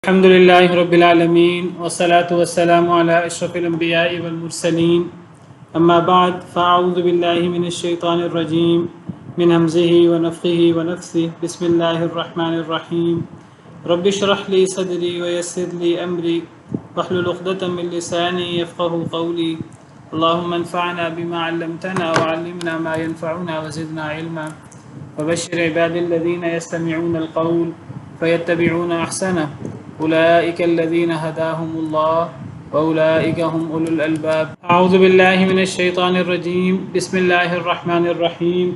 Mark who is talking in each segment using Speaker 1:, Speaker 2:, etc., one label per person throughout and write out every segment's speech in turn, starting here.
Speaker 1: الحمد لله رب العالمين والصلاة والسلام على أشرف الأنبياء والمرسلين أما بعد فأعوذ بالله من الشيطان الرجيم من همزه ونفخه ونفثه بسم الله الرحمن الرحيم رب اشرح لي صدري ويسر لي أمري واحلل عقدة من لساني يفقه قولي اللهم انفعنا بما علمتنا وعلمنا ما ينفعنا وزدنا علما وبشر عبادي الذين يستمعون القول فيتبعون أحسنه أولئك الذين هداهم الله وأولئك هم أولو الألباب أعوذ بالله من الشيطان الرجيم بسم الله الرحمن الرحيم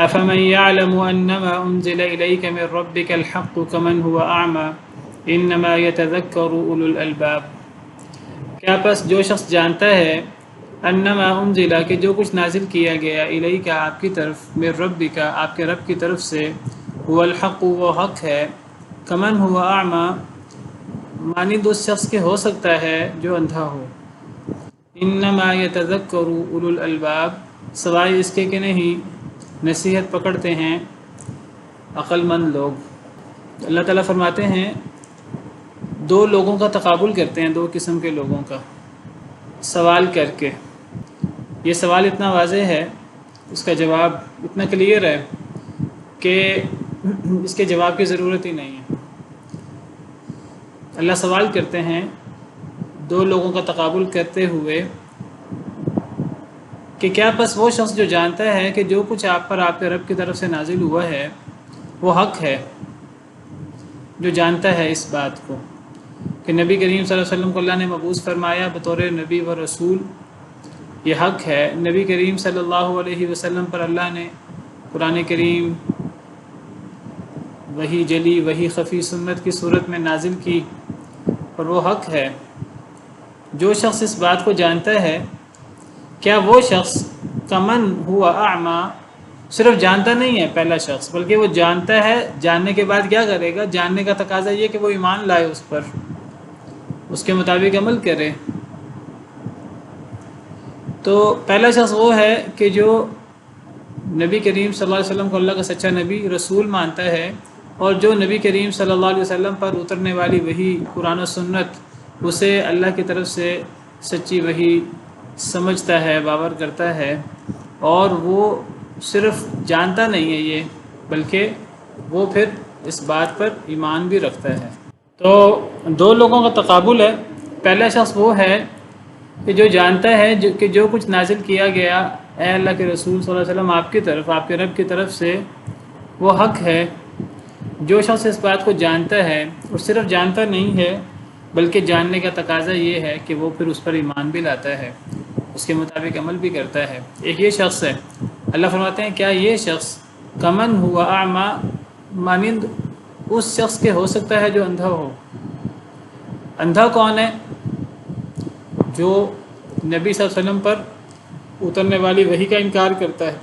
Speaker 1: أفمن يعلم أنما أنزل إليك من ربك الحق كمن هو أعمى إنما يتذكر أولو الألباب کیا پس جو شخص جانتا ہے انما انزلا کہ جو کچھ نازل کیا گیا الیک آپ کی طرف من ربک آپ کے رب کی طرف سے هو الحق وہ حق ہے کمن هو اعمى مانند اس شخص کے ہو سکتا ہے جو اندھا ہو انما یتذکر اولو الالباب سوائے اس کے کہ نہیں نصیحت پکڑتے ہیں عقل مند لوگ۔ اللہ تعالیٰ فرماتے ہیں دو لوگوں کا تقابل کرتے ہیں، دو قسم کے لوگوں کا سوال کر کے۔ یہ سوال اتنا واضح ہے، اس کا جواب اتنا کلیئر ہے کہ اس کے جواب کی ضرورت ہی نہیں ہے۔ اللہ سوال کرتے ہیں دو لوگوں کا تقابل کرتے ہوئے کہ کیا پس وہ شخص جو جانتا ہے کہ جو کچھ آپ پر آپ کے رب کی طرف سے نازل ہوا ہے وہ حق ہے، جو جانتا ہے اس بات کو کہ نبی کریم صلی اللہ علیہ وسلم کو اللہ نے مبعوث فرمایا بطور نبی و رسول، یہ حق ہے۔ نبی کریم صلی اللہ علیہ وسلم پر اللہ نے قرآن کریم وحی جلی وحی خفی سنت کی صورت میں نازل کی اور وہ حق ہے۔ جو شخص اس بات کو جانتا ہے، کیا وہ شخص کمن ہوا اعمیٰ صرف جانتا نہیں ہے پہلا شخص، بلکہ وہ جانتا ہے، جاننے کے بعد کیا کرے گا؟ جاننے کا تقاضا یہ کہ وہ ایمان لائے اس پر، اس کے مطابق عمل کرے۔ تو پہلا شخص وہ ہے کہ جو نبی کریم صلی اللہ علیہ وسلم کو اللہ کا سچا نبی رسول مانتا ہے اور جو نبی کریم صلی اللہ علیہ وسلم پر اترنے والی وحی قرآن و سنت اسے اللہ کی طرف سے سچی وحی سمجھتا ہے، باور کرتا ہے، اور وہ صرف جانتا نہیں ہے یہ، بلکہ وہ پھر اس بات پر ایمان بھی رکھتا ہے۔ تو دو لوگوں کا تقابل ہے۔ پہلا شخص وہ ہے کہ جو جانتا ہے کہ جو کچھ نازل کیا گیا اے اللہ کے رسول صلی اللہ علیہ وسلم آپ کی طرف، آپ کے رب کی طرف سے، وہ حق ہے۔ جو شخص اس بات کو جانتا ہے اور صرف جانتا نہیں ہے بلکہ جاننے کا تقاضا یہ ہے کہ وہ پھر اس پر ایمان بھی لاتا ہے، اس کے مطابق عمل بھی کرتا ہے، ایک یہ شخص ہے۔ اللہ فرماتے ہیں کیا یہ شخص کمن ہوا اعمیٰ مانند اس شخص کے ہو سکتا ہے جو اندھا ہو؟ اندھا کون ہے؟ جو نبی صلی اللہ علیہ وسلم پر اترنے والی وحی کا انکار کرتا ہے۔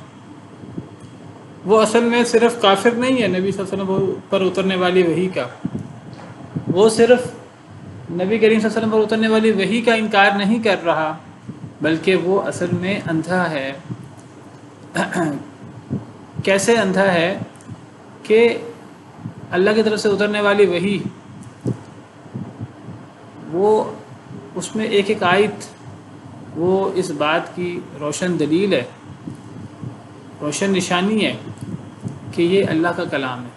Speaker 1: وہ اصل میں صرف کافر نہیں ہے نبی صلی اللہ علیہ وسلم پر اترنے والی وحی کا، وہ صرف نبی کریم صلی اللہ علیہ وسلم پر اترنے والی وحی کا انکار نہیں کر رہا، بلکہ وہ اصل میں اندھا ہے۔ کیسے اندھا ہے کہ اللہ کی طرف سے اترنے والی وحی، وہ اس میں ایک ایک آیت وہ اس بات کی روشن دلیل ہے، روشن نشانی ہے کہ یہ اللہ کا کلام ہے،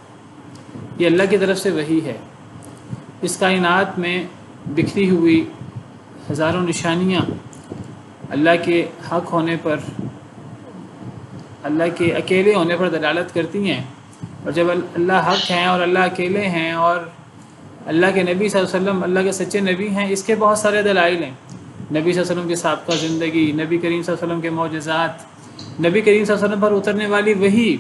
Speaker 1: یہ اللہ کی طرف سے وحی ہے۔ اس کائنات میں بکھری ہوئی ہزاروں نشانیاں اللہ کے حق ہونے پر، اللہ کے اکیلے ہونے پر دلالت کرتی ہیں، اور جب اللہ حق ہیں اور اللہ اکیلے ہیں اور اللہ کے نبی صلی اللہ علیہ وسلم اللہ کے سچے نبی ہیں، اس کے بہت سارے دلائل ہیں۔ نبی صلی اللہ علیہ وسلم کی سابقہ زندگی، نبی کریم صلی اللہ علیہ وسلم کے معجزات، نبی کریم صلی اللہ علیہ وسلم پر اترنے والی وحی،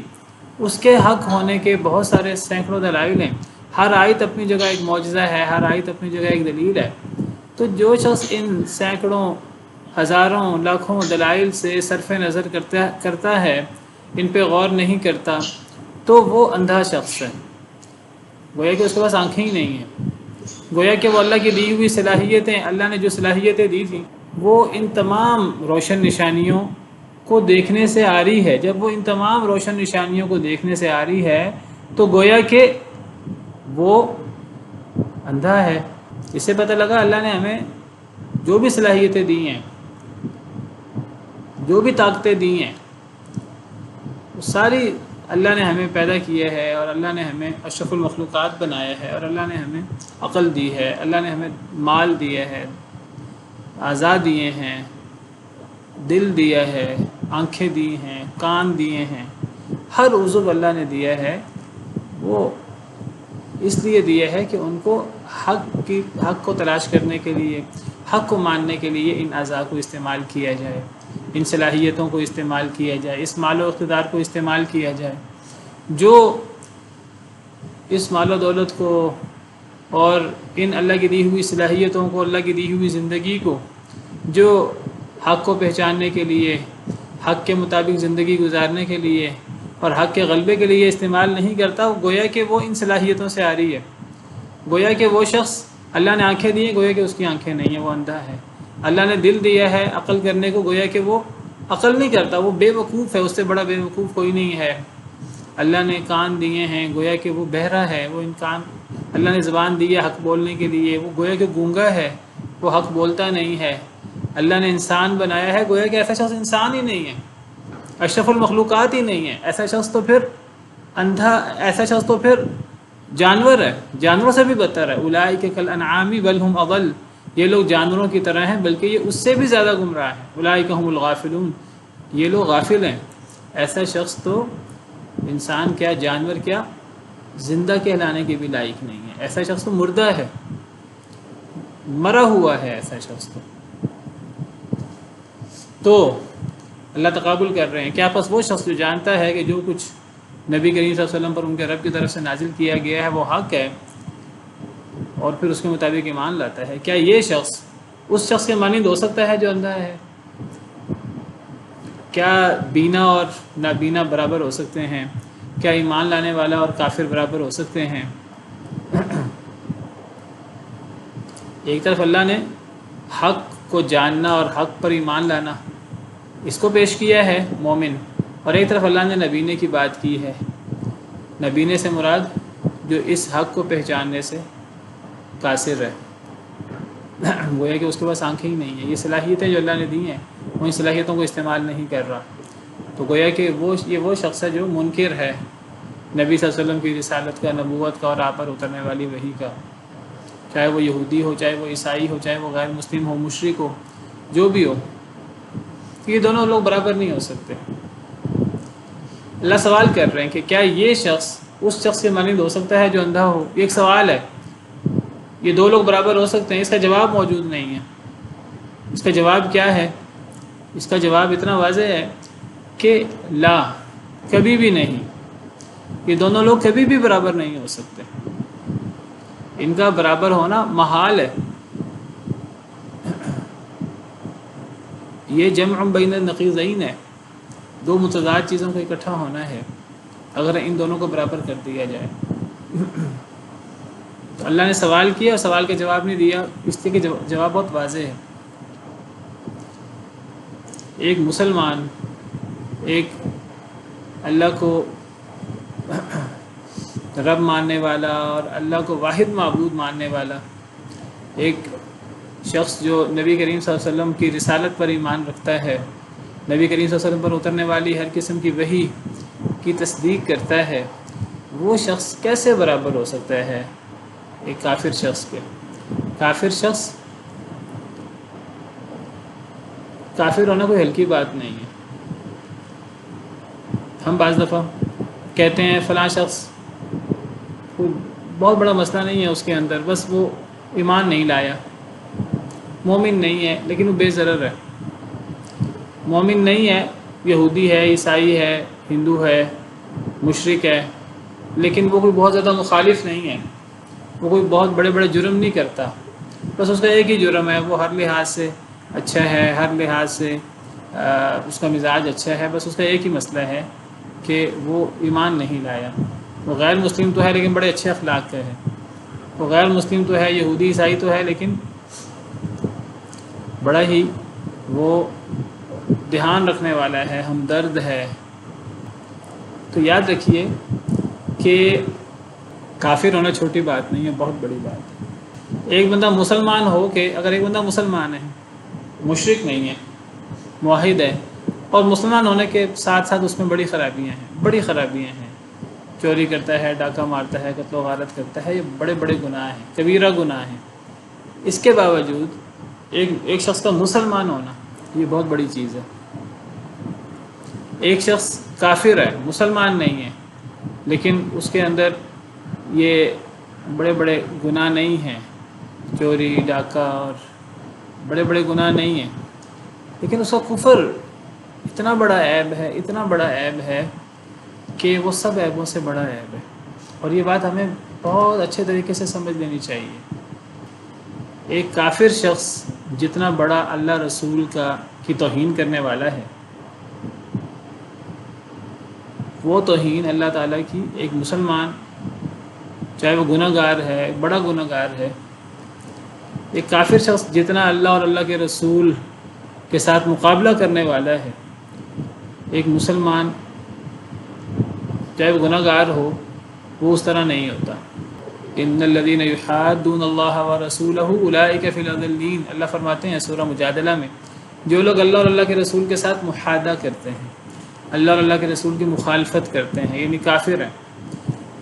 Speaker 1: اس کے حق ہونے کے بہت سارے سینکڑوں دلائل ہیں۔ ہر آیت اپنی جگہ ایک معجزہ ہے، ہر آیت اپنی جگہ ایک دلیل ہے۔ تو جو شخص ان سینکڑوں، ہزاروں، لاکھوں دلائل سے صرف نظر کرتا ہے، ان پہ غور نہیں کرتا، تو وہ اندھا شخص ہے۔ گویا کہ اس کے پاس آنکھیں ہی نہیں ہیں، گویا کہ وہ اللہ کی دی ہوئی صلاحیتیں، اللہ نے جو صلاحیتیں دی تھیں، وہ ان تمام روشن نشانیوں کو دیکھنے سے آ رہی ہے۔ جب وہ ان تمام روشن نشانیوں کو دیکھنے سے آ رہی ہے تو گویا کہ وہ اندھا ہے۔ اس سے پتہ لگا اللہ نے ہمیں جو بھی صلاحیتیں دی ہیں، جو بھی طاقتیں دی ہیں، وہ ساری اللہ نے ہمیں پیدا کیا ہے، اور اللہ نے ہمیں اشرف المخلوقات بنایا ہے، اور اللہ نے ہمیں عقل دی ہے، اللہ نے ہمیں مال دیا ہے، اعضاء دیے ہیں، دل دیا ہے، آنکھیں دی ہیں، کان دیے ہیں، ہر عضو اللہ نے دیا ہے۔ وہ اس لیے دیا ہے کہ ان کو حق کو تلاش کرنے کے لیے، حق کو ماننے کے لیے ان اعضاء کو استعمال کیا جائے، ان صلاحیتوں کو استعمال کیا جائے، اس مال و اقتدار کو استعمال کیا جائے۔ جو اس مال و دولت کو اور ان اللہ کی دی ہوئی صلاحیتوں کو، اللہ کی دی ہوئی زندگی کو، جو حق کو پہچاننے کے لیے، حق کے مطابق زندگی گزارنے کے لیے اور حق کے غلبے کے لیے استعمال نہیں کرتا، گویا کہ وہ ان صلاحیتوں سے آ رہی ہے۔ گویا کہ وہ شخص، اللہ نے آنکھیں دی ہیں، گویا کہ اس کی آنکھیں نہیں ہیں، وہ اندھا ہے۔ اللہ نے دل دیا ہے عقل کرنے کو، گویا کہ وہ عقل نہیں کرتا، وہ بے وقوف ہے، اس سے بڑا بے وقوف کوئی نہیں ہے۔ اللہ نے کان دیے ہیں، گویا کہ وہ بہرا ہے، وہ ان کان، اللہ نے زبان دی ہے حق بولنے کے لیے، وہ گویا کہ گونگا ہے، وہ حق بولتا نہیں ہے۔ اللہ نے انسان بنایا ہے، گویا کہ ایسا شخص انسان ہی نہیں ہے، اشرف المخلوقات ہی نہیں ہے، ایسا شخص تو پھر اندھا، ایسا شخص تو پھر جانور ہے، جانوروں سے بھی بدتر ہے۔ اولئک کالانعام بل هم اضل، یہ لوگ جانوروں کی طرح ہیں بلکہ یہ اس سے بھی زیادہ گمراہ ہیں۔ اولئک هم الغافلون، یہ لوگ غافل ہیں۔ ایسا شخص تو انسان کیا، جانور کیا، زندہ کہلانے کے بھی لائق نہیں ہے۔ ایسا شخص تو مردہ ہے، مرا ہوا ہے ایسا شخص تو اللہ تقابل کر رہے ہیں۔ کیا پس وہ شخص جو جانتا ہے کہ جو کچھ نبی کریم صلی اللہ علیہ وسلم پر ان کے رب کی طرف سے نازل کیا گیا ہے وہ حق ہے، اور پھر اس کے مطابق ایمان لاتا ہے، کیا یہ شخص اس شخص کے مانند ہو سکتا ہے جو اندھا ہے؟ کیا بینا اور نابینا برابر ہو سکتے ہیں؟ کیا ایمان لانے والا اور کافر برابر ہو سکتے ہیں؟ ایک طرف اللہ نے حق کو جاننا اور حق پر ایمان لانا اس کو پیش کیا ہے مومن، اور ایک طرف اللہ نے نبینے کی بات کی ہے۔ نبینے سے مراد جو اس حق کو پہچاننے سے قاصر ہے، گویا کہ اس کے پاس آنکھیں ہی نہیں ہیں، یہ صلاحیتیں جو اللہ نے دی ہیں وہ ان صلاحیتوں کو استعمال نہیں کر رہا، تو گویا کہ وہ شخص ہے جو منکر ہے نبی صلی اللہ علیہ وسلم کی رسالت کا، نبوت کا اور آپ پر اترنے والی وحی کا، چاہے وہ یہودی ہو، چاہے وہ عیسائی ہو، چاہے وہ غیر مسلم ہو، مشرک ہو، جو بھی ہو، یہ دونوں لوگ برابر نہیں ہو سکتے۔ اللہ سوال کر رہے ہیں کہ کیا یہ شخص اس شخص کے مانند ہو سکتا ہے جو اندھا ہو؟ یہ ایک سوال ہے، یہ دو لوگ برابر ہو سکتے ہیں؟ اس کا جواب موجود نہیں ہے۔ اس کا جواب کیا ہے؟ اس کا جواب اتنا واضح ہے کہ لا، کبھی بھی نہیں، یہ دونوں لوگ کبھی بھی برابر نہیں ہو سکتے، ان کا برابر ہونا محال ہے۔ یہ جمع بین النقیضین ہے، دو متضاد چیزوں کا اکٹھا ہونا ہے، اگر ان دونوں کو برابر کر دیا جائے۔ تو اللہ نے سوال کیا اور سوال کا جواب نہیں دیا، اس لیے کہ جواب بہت واضح ہے۔ ایک مسلمان، ایک اللہ کو رب ماننے والا اور اللہ کو واحد معبود ماننے والا، ایک شخص جو نبی کریم صلی اللہ علیہ وسلم کی رسالت پر ایمان رکھتا ہے، نبی کریم صلی اللہ علیہ وسلم پر اترنے والی ہر قسم کی وحی کی تصدیق کرتا ہے، وہ شخص کیسے برابر ہو سکتا ہے ایک کافر شخص کے؟ کافر شخص، کافر ہونا کوئی ہلکی بات نہیں ہے۔ ہم بعض دفعہ کہتے ہیں فلاں شخص کوئی بہت بڑا مسئلہ نہیں ہے اس کے اندر، بس وہ ایمان نہیں لایا، مومن نہیں ہے لیکن وہ بے ضرر ہے۔ مومن نہیں ہے، یہودی ہے، عیسائی ہے، ہندو ہے، مشرک ہے، لیکن وہ کوئی بہت زیادہ مخالف نہیں ہے، وہ کوئی بہت بڑے بڑے جرم نہیں کرتا، بس اس کا ایک ہی جرم ہے، وہ ہر لحاظ سے اچھا ہے، ہر لحاظ سے اس کا مزاج اچھا ہے، بس اس کا ایک ہی مسئلہ ہے کہ وہ ایمان نہیں لایا۔ وہ غیر مسلم تو ہے لیکن بڑے اچھے اخلاق کا ہے، وہ غیر مسلم تو ہے، یہودی عیسائی تو ہے، لیکن بڑا ہی وہ دھیان رکھنے والا ہے، ہمدرد ہے۔ تو یاد رکھیے کہ کافر ہونا چھوٹی بات نہیں ہے، بہت بڑی بات ہے۔ ایک بندہ مسلمان ہو کہ اگر ایک بندہ مسلمان ہے، مشرک نہیں ہے، موحد ہے، اور مسلمان ہونے کے ساتھ ساتھ اس میں بڑی خرابیاں ہیں، چوری کرتا ہے، ڈاکہ مارتا ہے، قتل و غارت کرتا ہے، یہ بڑے بڑے گناہ ہیں، کبیرہ گناہ ہیں، اس کے باوجود ایک شخص کا مسلمان ہونا یہ بہت بڑی چیز ہے۔ ایک شخص کافر ہے، مسلمان نہیں ہے، لیکن اس کے اندر یہ بڑے بڑے گناہ نہیں ہیں، چوری ڈاکہ اور بڑے بڑے گناہ نہیں ہیں، لیکن اس کا کفر اتنا بڑا عیب ہے کہ وہ سب عیبوں سے بڑا عیب ہے، اور یہ بات ہمیں بہت اچھے طریقے سے سمجھ لینی چاہیے۔ ایک کافر شخص جتنا بڑا اللہ رسول کی توہین کرنے والا ہے، وہ توہین اللہ تعالیٰ کی ایک مسلمان، چاہے وہ گناہ گار ہے، ایک بڑا گناہ گار ہے، ایک کافر شخص جتنا اللہ اور اللہ کے رسول کے ساتھ مقابلہ کرنے والا ہے، ایک مسلمان چاہے وہ گناہ گار ہو وہ اس طرح نہیں ہوتا۔ ان الذين يحادون الله ورسوله اولئك في الاذلين، اللہ فرماتے ہیں سورہ مجادلہ میں، جو لوگ اللہ اور اللہ کے رسول کے ساتھ محادہ کرتے ہیں، اللہ اور اللہ کے رسول کی مخالفت کرتے ہیں، یعنی کافر ہیں،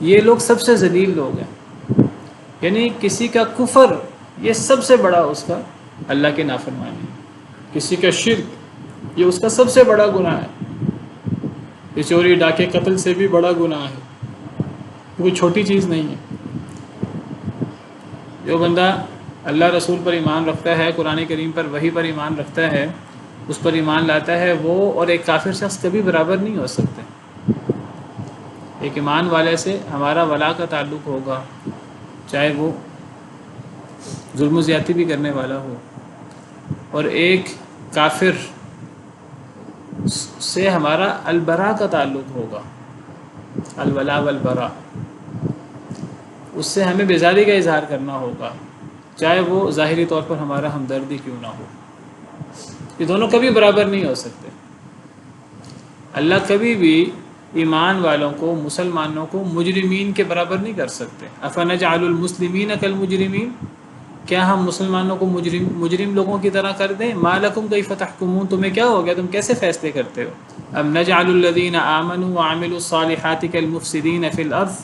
Speaker 1: یہ لوگ سب سے ذلیل لوگ ہیں۔ یعنی کسی کا کفر یہ سب سے بڑا اس کا اللہ کے نافرمانی، کسی کا شرک یہ اس کا سب سے بڑا گناہ ہے، یہ چوری ڈاکے قتل سے بھی بڑا گناہ ہے، کوئی چھوٹی چیز نہیں ہے۔ جو بندہ اللہ رسول پر ایمان رکھتا ہے، قرآن کریم پر، وحی پر ایمان رکھتا ہے، اس پر ایمان لاتا ہے، وہ اور ایک کافر شخص کبھی برابر نہیں ہو سکتے۔ ایک ایمان والے سے ہمارا ولا کا تعلق ہوگا، چاہے وہ ظلم و زیادتی بھی کرنے والا ہو، اور ایک کافر سے ہمارا البرا کا تعلق ہوگا، الولا والبرا، اس سے ہمیں بیزاری کا اظہار کرنا ہوگا، چاہے وہ ظاہری طور پر ہمارا ہمدردی کیوں نہ ہو۔ یہ دونوں کبھی برابر نہیں ہو سکتے۔ اللہ کبھی بھی ایمان والوں کو، مسلمانوں کو مجرمین کے برابر نہیں کر سکتے۔ افنجعل المسلمین کالمجرمین، کیا ہم مسلمانوں کو مجرم لوگوں کی طرح کر دیں؟ ما لکم کیف تحکمون، تمہیں کیا ہو گیا، تم کیسے فیصلے کرتے ہو؟ ام نجعل الذین آمنوا وعملوا الصالحات کالمفسدین فی الارض،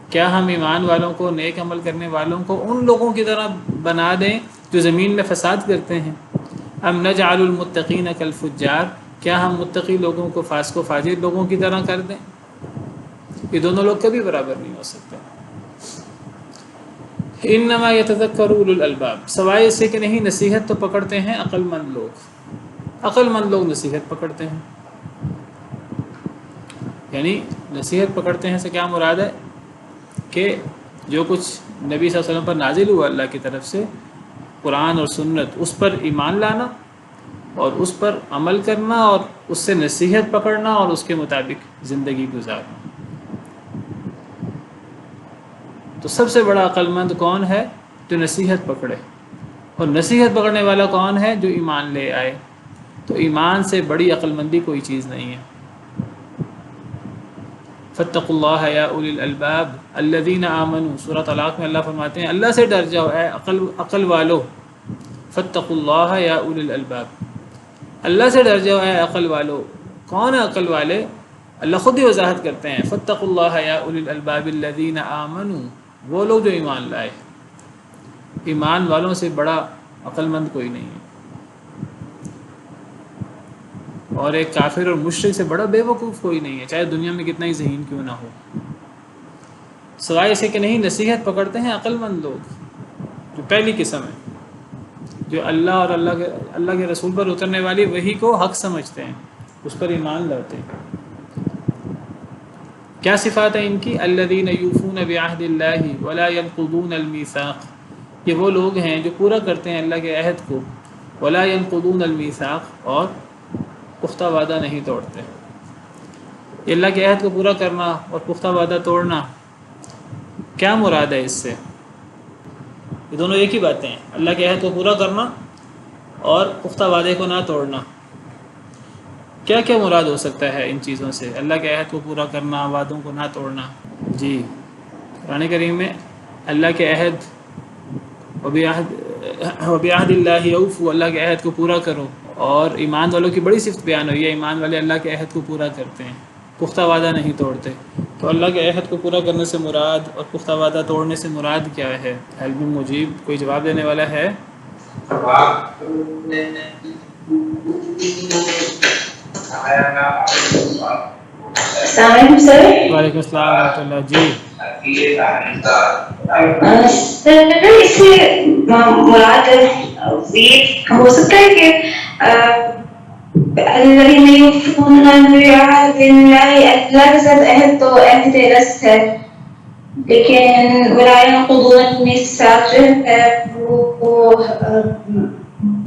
Speaker 1: کیا ہم ایمان والوں کو، نیک عمل کرنے والوں کو ان لوگوں کی طرح بنا دیں جو زمین میں فساد کرتے ہیں؟ ام نجعل المتقین کالفجار، کیا ہم متقی لوگوں کو فاسق و فاجر لوگوں کی طرح کر دیں؟ یہ دونوں لوگ کبھی برابر نہیں ہو سکتے۔ انما یتذکر اولو الالباب، سوائے اس سے کہ نہیں نصیحت تو پکڑتے ہیں عقل مند لوگ، عقل مند لوگ نصیحت پکڑتے ہیں۔ یعنی نصیحت پکڑتے ہیں سے کیا مراد ہے کہ جو کچھ نبی صلی اللہ علیہ وسلم پر نازل ہوا اللہ کی طرف سے، قرآن اور سنت، اس پر ایمان لانا اور اس پر عمل کرنا اور اس سے نصیحت پکڑنا اور اس کے مطابق زندگی گزارنا۔ تو سب سے بڑا عقل مند کون ہے؟ جو نصیحت پکڑے، اور نصیحت پکڑنے والا کون ہے؟ جو ایمان لے آئے۔ تو ایمان سے بڑی عقل مندی کوئی چیز نہیں ہے۔ فاتقوا اللہ یا اولی الالباب الذین آمنوا، سورۃ طلاق میں اللہ فرماتے ہیں اللہ سے ڈر جاؤ اے عقل والو، فاتقوا اللہ یا اولی الالباب، اللہ سے ڈر جاؤ اے عقل والو۔ کون ہے عقل والے؟ اللہ خود ہی وضاحت کرتے ہیں، فاتقوا اللہ یا اولی الالباب الذین آمنوا، وہ لوگ جو ایمان لائے۔ ایمان والوں سے بڑا عقل مند کوئی نہیں ہے، اور ایک کافر اور مشرک سے بڑا بے وقوف کوئی نہیں ہے، چاہے دنیا میں کتنا ہی ذہین کیوں نہ ہو۔ سوائے اسے کہ نہیں نصیحت پکڑتے ہیں عقل مند لوگ، جو پہلی قسم ہے، جو اللہ اور اللہ کے رسول پر اترنے والی وحی کو حق سمجھتے ہیں، اس پر ایمان لاتے ہیں۔ کیا صفات ہے ان کی؟ الذین یوفون بعہد اللہ ولا ینقضون المیثاق، یہ وہ لوگ ہیں جو پورا کرتے ہیں اللہ کے عہد کو، ولا ینقضون المیثاق، اور پختہ وعدہ نہیں توڑتے۔ یہ اللہ کے عہد کو پورا کرنا اور پختہ وعدہ توڑنا، کیا مراد ہے اس سے؟ یہ دونوں ایک ہی باتیں ہیں، اللہ کے عہد کو پورا کرنا اور پختہ وعدے کو نہ توڑنا۔ کیا کیا مراد ہو سکتا ہے ان چیزوں سے؟ اللہ کے عہد کو پورا کرنا، وعدوں کو نہ توڑنا۔ جی، قرآن کریم میں اللہ کے عہد وَبِعَهْدِ اللَّهِ أَوْفُوا، اللہ کے عہد کو پورا کرو. اور ایمان والوں کی بڑی صفت بیان ہوئی ہے، ایمان والے اللہ کے عہد کو پورا کرتے ہیں، پختہ وعدہ نہیں توڑتے. تو اللہ کے عہد کو پورا کرنے سے مراد اور پختہ وعدہ توڑنے سے مراد کیا ہے؟ علم مجیب کوئی جواب دینے والا ہے؟
Speaker 2: السلام علیکم سر.
Speaker 1: وعلیکم السلام ورحمۃ اللہ. جی
Speaker 2: سر اس سے مراد یہ ہو سکتا ہے کہ الذين يوفون بعهد الله، اللہ کے ساتھ عہد تو عہد رس ہے، لیکن ولا ينقضون الميثاق جو ہے وہ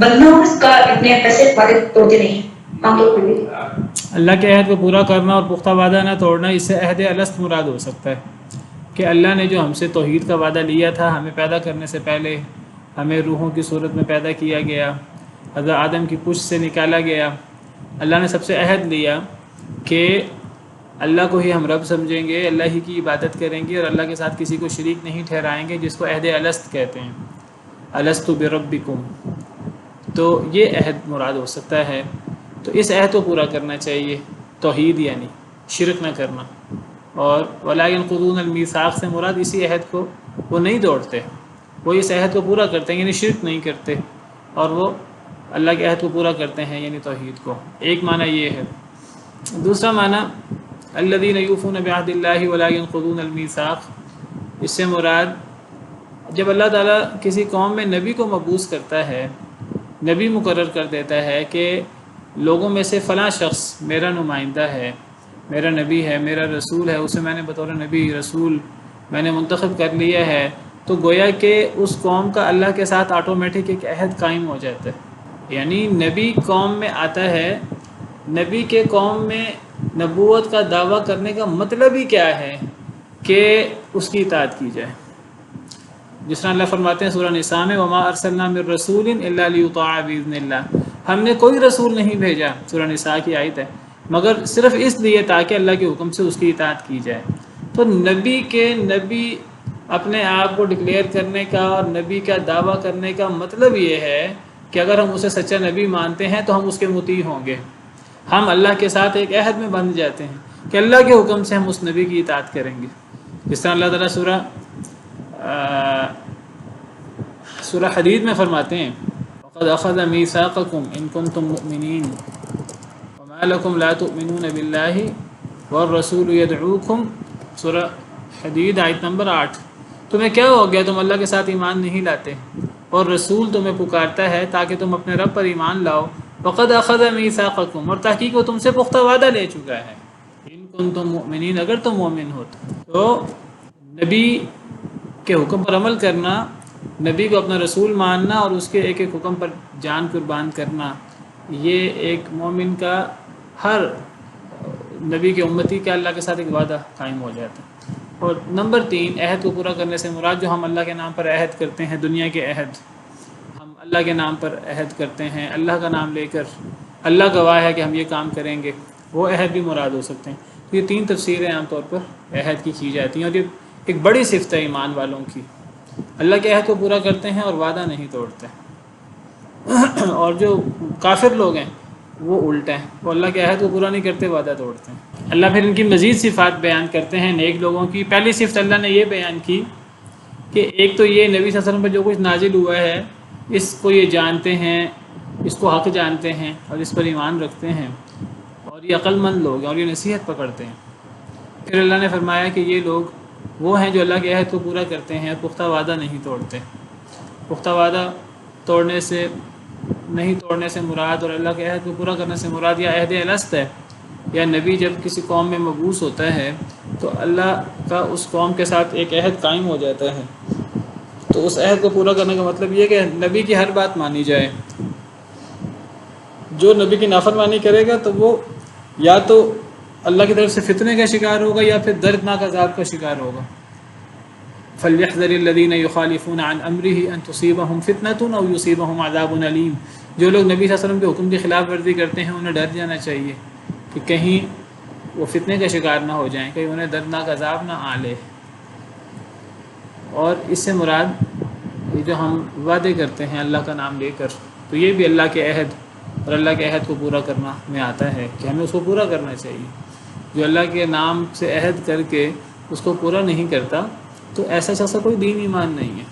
Speaker 2: بندوں اس کا اپنے پیسے وعدے توڑتے نہیں.
Speaker 1: اللہ کے عہد کو پورا کرنا اور پختہ وعدہ نہ توڑنا، اس سے عہد الست مراد ہو سکتا ہے کہ اللہ نے جو ہم سے توحید کا وعدہ لیا تھا، ہمیں پیدا کرنے سے پہلے ہمیں روحوں کی صورت میں پیدا کیا گیا، حضرت آدم کی پشت سے نکالا گیا. اللہ نے سب سے عہد لیا کہ اللہ کو ہی ہم رب سمجھیں گے، اللہ ہی کی عبادت کریں گے اور اللہ کے ساتھ کسی کو شریک نہیں ٹھہرائیں گے، جس کو عہد الست کہتے ہیں، الست بربکم. تو یہ عہد مراد ہو سکتا ہے. تو اس عہد کو پورا کرنا چاہیے، توحید یعنی شرک نہ کرنا. اور ولا ينقضون الميثاق سے مراد اسی عہد کو وہ نہیں توڑتے، وہ اس عہد کو پورا کرتے ہیں یعنی شرک نہیں کرتے، اور وہ اللہ کے عہد کو پورا کرتے ہیں یعنی توحید کو. ایک معنی یہ ہے. دوسرا معنی الذين يوفون بعهد الله ولا ينقضون الميثاق، اس سے مراد جب اللہ تعالیٰ کسی قوم میں نبی کو مبعوث کرتا ہے، نبی مقرر کر دیتا ہے کہ لوگوں میں سے فلاں شخص میرا نمائندہ ہے، میرا نبی ہے، میرا رسول ہے، اسے میں نے بطور نبی رسول میں نے منتخب کر لیا ہے، تو گویا کہ اس قوم کا اللہ کے ساتھ آٹومیٹک ایک عہد قائم ہو جاتا ہے. یعنی نبی قوم میں آتا ہے، نبی کے قوم میں نبوت کا دعویٰ کرنے کا مطلب ہی کیا ہے کہ اس کی اطاعت کی جائے. جس طرح اللہ فرماتے ہیں سورہ نساء میں وما ارسلنا من رسول الا لیطاع باذن اللہ، ہم نے کوئی رسول نہیں بھیجا، سورہ نساء کی آیت ہے، مگر صرف اس لیے تاکہ اللہ کے حکم سے اس کی اطاعت کی جائے. تو نبی اپنے آپ کو ڈکلیئر کرنے کا اور نبی کا دعویٰ کرنے کا مطلب یہ ہے کہ اگر ہم اسے سچا نبی مانتے ہیں تو ہم اس کے مطیع ہوں گے، ہم اللہ کے ساتھ ایک عہد میں بندھ جاتے ہیں کہ اللہ کے حکم سے ہم اس نبی کی اطاعت کریں گے. جس طرح اللہ تعالیٰ سورہ حدید میں فرماتے ہیں وَقَدْ أَخَذَ مِيثَاقَكُمْ إِن كُنتُم مُؤْمِنِينَ وَمَا لَكُمْ لَا تُؤْمِنُونَ بِاللَّهِ وَالرَّسُولُ يَدْعُوكُمْ، سورہ حدید آیت نمبر 8. تمہیں کیا ہو گیا، تم اللہ کے ساتھ ایمان نہیں لاتے اور رسول تمہیں پکارتا ہے تاکہ تم اپنے رب پر ایمان لاؤ. وَقَدْ أَخَذَ مِيثَاقَكُمْ، اور تحقیق وہ تم سے پختہ وعدہ لے چکا ہے. إِن كُنتُم مُؤْمِنِينَ، اگر تم مومن ہو تو نبی کے حکم پر عمل کرنا، نبی کو اپنا رسول ماننا اور اس کے ایک ایک حکم پر جان قربان کرنا، یہ ایک مومن کا، ہر نبی کے امتی کا اللہ کے ساتھ ایک وعدہ قائم ہو جاتا ہے. اور نمبر 3، عہد کو پورا کرنے سے مراد جو ہم اللہ کے نام پر عہد کرتے ہیں، دنیا کے عہد، ہم اللہ کے نام پر عہد کرتے ہیں، اللہ کا نام لے کر اللہ گواہ ہے کہ ہم یہ کام کریں گے، وہ عہد بھی مراد ہو سکتے ہیں. تو یہ 3 تفسیریں عام طور پر عہد کی جاتی ہیں، اور یہ ایک بڑی صفت ہے ایمان والوں کی، اللہ کے عہد کو پورا کرتے ہیں اور وعدہ نہیں توڑتے. اور جو کافر لوگ ہیں وہ الٹا ہیں، وہ اللہ کے عہد کو پورا نہیں کرتے، وعدہ توڑتے ہیں. اللہ پھر ان کی مزید صفات بیان کرتے ہیں نیک لوگوں کی. پہلی صفت اللہ نے یہ بیان کی کہ ایک تو یہ نبی صلی اللہ علیہ وسلم پر جو کچھ نازل ہوا ہے اس کو یہ جانتے ہیں، اس کو حق جانتے ہیں اور اس پر ایمان رکھتے ہیں، اور یہ عقل مند لوگ ہیں اور یہ نصیحت پکڑتے ہیں. پھر اللہ نے فرمایا کہ یہ لوگ وہ ہیں جو اللہ کے عہد کو پورا کرتے ہیں، پختہ وعدہ نہیں توڑتے. پختہ وعدہ توڑنے سے مراد اور اللہ کے عہد کو پورا کرنے سے مراد یا عہد الست ہے، یا نبی جب کسی قوم میں مبعوث ہوتا ہے تو اللہ کا اس قوم کے ساتھ ایک عہد قائم ہو جاتا ہے. تو اس عہد کو پورا کرنے کا مطلب یہ کہ نبی کی ہر بات مانی جائے. جو نبی کی نافرمانی کرے گا تو وہ یا تو اللہ کی طرف سے فتنے کا شکار ہوگا یا پھر دردناک عذاب کا شکار ہوگا. فَلْيَحْذَرِ الَّذِينَ يُخَالِفُونَ عَنْ أَمْرِهِ أَن تُصِيبَهُمْ فِتْنَةٌ أَوْ يُصِيبَهُمْ عَذَابٌ أَلِيمٌ. جو لوگ نبی صلی اللہ علیہ وسلم کے حکم کی خلاف ورزی کرتے ہیں انہیں ڈر جانا چاہیے کہ کہیں وہ فتنے کا شکار نہ ہو جائیں، کہیں انہیں دردناک عذاب نہ آ لے. اور اس سے مراد یہ جو ہم وعدے کرتے ہیں اللہ کا نام لے کر، تو یہ بھی اللہ کے عہد اور اللہ کے عہد کو پورا کرنا میں آتا ہے کہ ہمیں اس کو پورا کرنا چاہیے۔ جو اللہ کے نام سے عہد کر کے اس کو پورا نہیں کرتا تو ایسا شخص کوئی دین ایمان نہیں ہے۔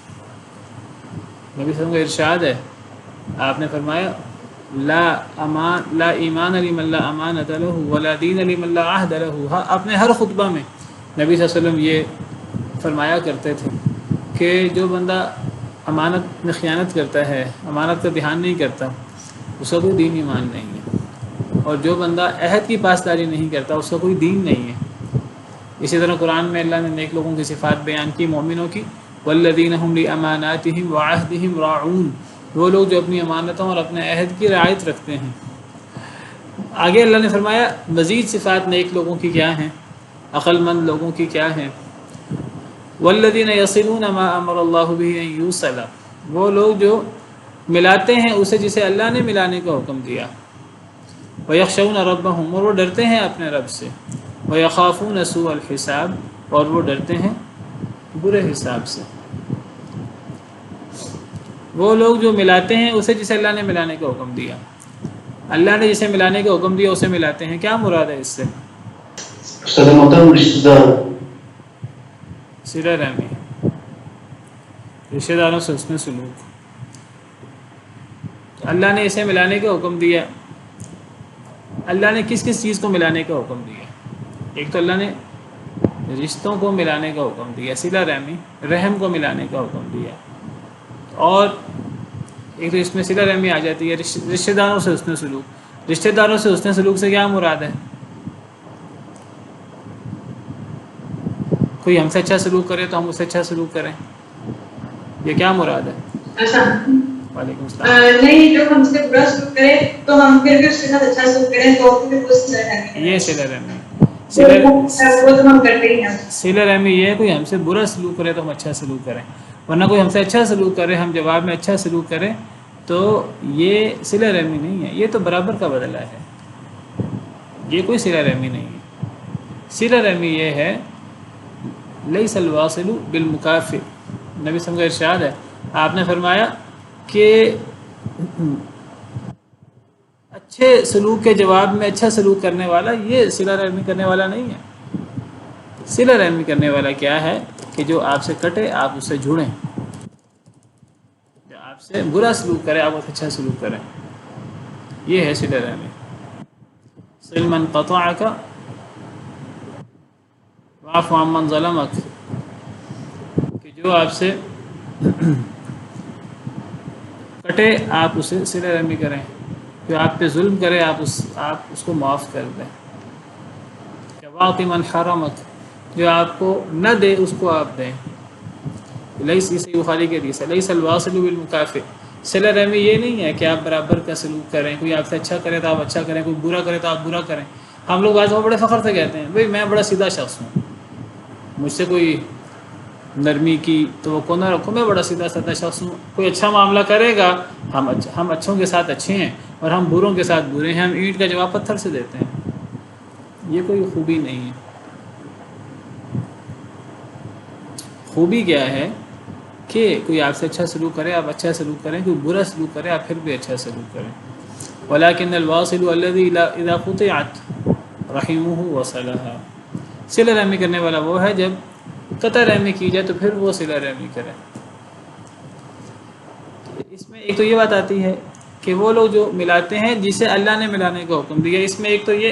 Speaker 1: نبی صلی اللہ علیہ وسلم کا ارشاد ہے، آپ نے فرمایا لا ایمان لمن لا امانۃ له ولا دین لمن لا عہد له۔ اپنے ہر خطبہ میں نبی صلی اللہ علیہ وسلم یہ فرمایا کرتے تھے کہ جو بندہ امانت میں خیانت کرتا ہے، امانت کا دھیان نہیں کرتا، اس کا کوئی دین ایمان نہیں ہے، اور جو بندہ عہد کی پاسداری نہیں کرتا اس کا کوئی دین نہیں ہے۔ اسی طرح قرآن میں اللہ نے نیک لوگوں کی صفات بیان کی، مومنوں کی، والذین هم لاماناتهم وعہدهم راعون، وہ لوگ جو اپنی امانتوں اور اپنے عہد کی رعایت رکھتے ہیں۔ آگے اللہ نے فرمایا مزید صفات نیک لوگوں کی کیا ہیں، عقل مند لوگوں کی کیا ہیں، والذین یصلون ما امر اللہ به ان یوصل، وہ لوگ جو ملاتے ہیں اسے جسے اللہ نے ملانے کا حکم دیا، ویخشون ربهم، اور وہ ڈرتے ہیں اپنے رب سے، ویخافون سوء الحساب، اور وہ ڈرتے ہیں برے حساب سے۔ وہ لوگ جو ملاتے ہیں اسے جسے اللہ نے ملانے کا حکم دیا، اللہ نے جسے ملانے کا حکم دیا اسے ملاتے ہیں، کیا مراد ہے اس سے؟
Speaker 3: صدر محترم رشتہ دار،
Speaker 1: صلہ رحمی، رشتہ داروں سے حسن سلوک۔ اللہ نے اسے ملانے کا حکم دیا، اللہ نے کس کس چیز کو ملانے کا حکم دیا؟ ایک تو اللہ نے رشتوں کو ملانے کا حکم دیا، صلہ رحمی، رحم کو ملانے کا حکم دیا، اور ایک تو اس میں صلہ رحمی آ جاتی ہے، رشتہ داروں سے حسن سلوک۔ رشتہ داروں سے حسن سلوک سے کیا مراد ہے؟ کوئی ہم سے اچھا سلوک کرے تو ہم اس سے اچھا سلوک کریں، یہ کیا مراد ہے؟ وعلیکم السلام۔
Speaker 2: نہیں، جو ہم سے برا سلوک کرے تو ہم پھر بھی اس کے ساتھ اچھا سلوک کریں تو پھر وہ صلہ رحمی ہے۔
Speaker 1: یہ صلہ رحمی،
Speaker 2: وہ تو ہم کرتے ہی ہیں۔
Speaker 1: صلہ رحمی یہ ہے کوئی ہم سے برا سلوک کرے تو ہم اچھا سلوک کریں، ورنہ کوئی ہم سے اچھا سلوک کرے ہم جواب میں اچھا سلوک کریں تو یہ صلہ رحمی نہیں ہے، یہ تو برابر کا بدلہ ہے، یہ کوئی صلہ رحمی نہیں ہے۔ صلہ رحمی یہ ہے لیس الواصل بالمکافئ، نبی صلی اللہ علیہ وسلم کا ارشاد ہے، آپ نے فرمایا کہ اچھے سلوک کے جواب میں اچھا سلوک کرنے والا یہ صلہ رحمی کرنے والا نہیں ہے۔ صلہ رحمی کرنے والا کیا ہے کہ جو آپ سے کٹے آپ اس سے جڑیں، جو آپ سے برا سلوک کرے آپ اس سے اچھا سلوک کریں، یہ ہے صلہ رحمی۔ صل من قطعک واعف عمن ظلمک، کہ جو آپ سے کٹے آپ اسے صلہ رحمی کریں، جو آپ پہ ظلم کرے آپ اس کو معاف کر دیں۔ کہ واعط من حرمک، جو آپ کو نہ دے اس کو آپ دیں۔ لیس، اسی بخاری کے حدیث ہے، لیس الواصل بالمکافئ، صلہ رحمی یہ نہیں ہے کہ آپ برابر کا سلوک کریں، کوئی آپ سے اچھا کرے تو آپ اچھا کریں، کوئی برا کرے تو آپ برا کریں۔ ہم لوگ آج وہ بڑے فخر سے کہتے ہیں بھئی میں بڑا سیدھا شخص ہوں، مجھ سے کوئی نرمی کی توقع نہ رکھو، میں بڑا سیدھا سادہ شخص ہوں، کوئی اچھا معاملہ کرے گا ہم اچھوں کے ساتھ اچھے ہیں اور ہم بروں کے ساتھ برے ہیں، ہم اینٹ کا جواب پتھر سے دیتے ہیں، یہ کوئی خوبی نہیں ہے۔ خوبی کیا ہے کہ کوئی آپ سے اچھا سلوک کرے آپ اچھا سلوک کریں، کوئی برا سلوک کرے آپ پھر بھی اچھا سلوک کریں۔ وَلَكِنَّ الْوَاصِلُ الَّذِي إِذَا قُطِعَتْ رَحِمُهُ وَصَلَهَا، صلہ رحمی کرنے والا وہ ہے جب قطع رحمی کی جائے تو پھر وہ صلہ رحمی کرے۔ اس میں ایک تو یہ بات آتی ہے کہ وہ لوگ جو ملاتے ہیں جسے اللہ نے ملانے کا حکم دیا، اس میں ایک تو یہ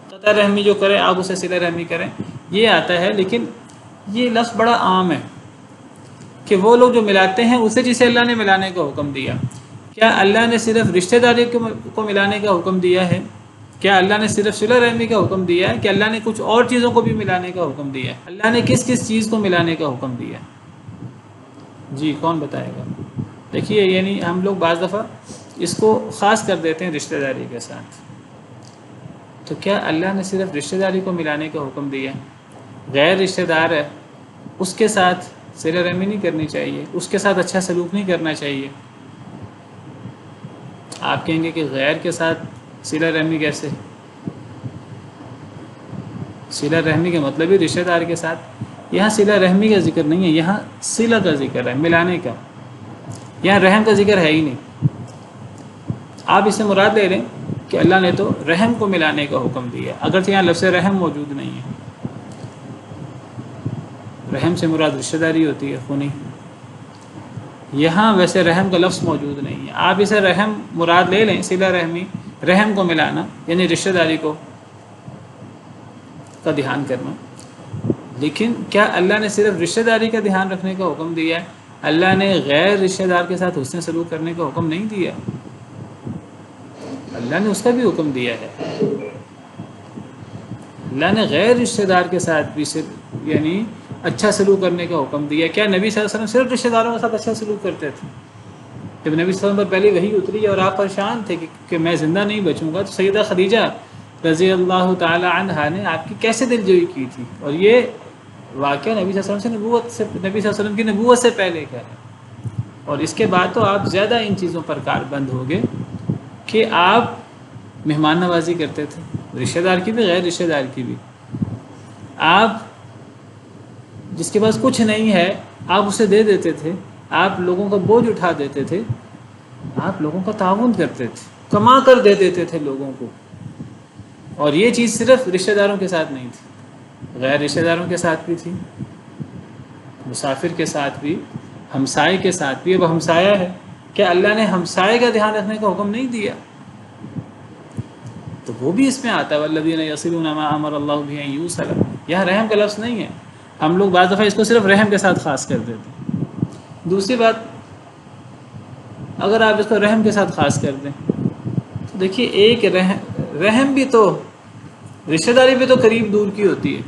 Speaker 1: قطع رحمی جو کرے آپ اسے صلہ رحمی کریں یہ آتا ہے، لیکن یہ لفظ بڑا عام ہے کہ وہ لوگ جو ملاتے ہیں اسے جسے اللہ نے ملانے کا حکم دیا۔ کیا اللہ نے صرف رشتہ داری کو ملانے کا حکم دیا ہے؟ کیا اللہ نے صرف صلہ رحمی کا حکم دیا ہے کہ اللہ نے کچھ اور چیزوں کو بھی ملانے کا حکم دیا ہے؟ اللہ نے کس کس چیز کو ملانے کا حکم دیا ہے؟ جی کون بتائے گا؟ دیکھیے یعنی ہم لوگ بعض دفعہ اس کو خاص کر دیتے ہیں رشتہ داری کے ساتھ، تو کیا اللہ نے صرف رشتہ داری کو ملانے کا حکم دیا ہے؟ غیر رشتہ دار ہے اس کے ساتھ صلہ رحمی نہیں کرنی چاہیے، اس کے ساتھ اچھا سلوک نہیں کرنا چاہیے۔ آپ کہیں گے کہ غیر کے ساتھ صلہ رحمی کیسے؟ صلہ رحمی کا مطلب ہی رشتہ دار کے ساتھ، یہاں صلہ رحمی کا ذکر نہیں ہے، یہاں صلہ کا ذکر ہے، ملانے کا۔ یہاں رحم کا ذکر ہے ہی نہیں. آپ اس سے مراد لے لیں کہ اللہ نے تو رحم کو ملانے کا حکم دیا، اگرچہ یہاں لفظ رحم موجود نہیں ہے. رحم سے مراد رشتہ داری ہوتی ہے، خونی. یہاں ویسے رحم کا لفظ موجود نہیں ہے. آپ اسے رحم مراد لے لیں، صلہ رحمی، رحم کو ملانا یعنی رشتہ داری کو کا دھیان کرنا. لیکن کیا اللہ نے صرف رشتہ داری کا دھیان رکھنے کا حکم دیا ہے؟ اللہ نے غیر رشتہ دار کے ساتھ حسن سلوک کرنے کا حکم نہیں دیا. اللہ نے اس کا بھی حکم دیا ہے. اللہ نے غیر رشتہ دار کے ساتھ بھی صرف یعنی اچھا سلوک کرنے کا حکم دیا. کیا نبی صلی اللہ علیہ وسلم صرف رشتہ داروں کے ساتھ اچھا سلوک کرتے تھے؟ جب نبی صلی اللہ علیہ وسلم پر پہلے وحی اتری اور آپ پریشان تھے کہ میں زندہ نہیں بچوں گا، تو سیدہ خدیجہ رضی اللہ تعالی عنہا نے آپ کی کیسے دلجوئی کی تھی. اور یہ واقعہ نبی صلی اللہ علیہ وسلم کی نبوت سے پہلے کا ہے. اور اس کے بعد تو آپ زیادہ ان چیزوں پر کاربند ہو گئے کہ آپ مہمان نوازی کرتے تھے، رشتہ دار کی بھی غیر رشتہ دار کی بھی. آپ جس کے پاس کچھ نہیں ہے آپ اسے دے دیتے تھے، آپ لوگوں کا بوجھ اٹھا دیتے تھے، آپ لوگوں کا تعاون کرتے تھے، کما کر دے دیتے تھے لوگوں کو. اور یہ چیز صرف رشتہ داروں کے ساتھ نہیں تھی، غیر رشتہ داروں کے ساتھ بھی تھی، مسافر کے ساتھ بھی، ہمسائے کے ساتھ بھی. اب ہمسایہ ہے، کیا اللہ نے ہمسائے کا دھیان رکھنے کا حکم نہیں دیا؟ تو وہ بھی اس میں آتا ہے والذین یصلون ما امر اللہ بہ ان یوصل. یہاں رحم کا لفظ نہیں ہے. ہم لوگ بعض دفعہ اس کو صرف رحم کے ساتھ خاص کر دیتے ہیں. دوسری بات، اگر آپ اس کو رحم کے ساتھ خاص کر دیں تو دیکھیے ایک رحم بھی تو رشتہ داری بھی تو قریب دور کی ہوتی ہے.